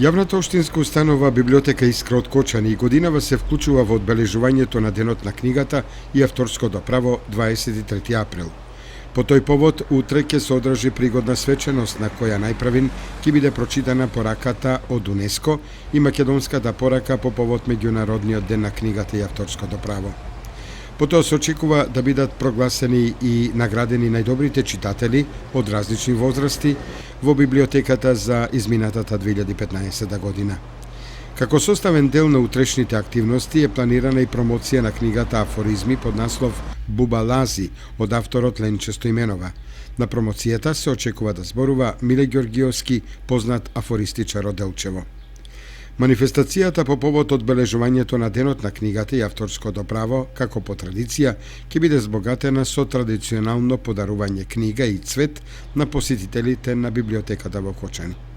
Јавната општинска установа Библиотека Искра од Кочани и годинава се вклучува во одбележувањето на Денот на книгата и авторското право 23 април. По тој повод, утре ќе се одржи пригодна свеченост на која најпрвин ќе биде прочитана пораката од УНЕСКО и македонската порака по повод Меѓународниот ден на книгата и авторското право. Потоа се очекува да бидат прогласени и наградени најдобрите читатели од различни возрасти во библиотеката за изминатата 2015 година. Како составен дел на утрешните активности е планирана и промоција на книгата Афоризми под наслов Бубалази од авторот Ленче Стоименова. На промоцијата се очекува да зборува Миле Ѓоргиовски, познат афористичар од Делчево. Манифестацијата по повод одбележувањето на Денот на книгата и авторското право, како по традиција, ќе биде збогатена со традиционално подарување книга и цвет на посетителите на библиотеката во Кочани.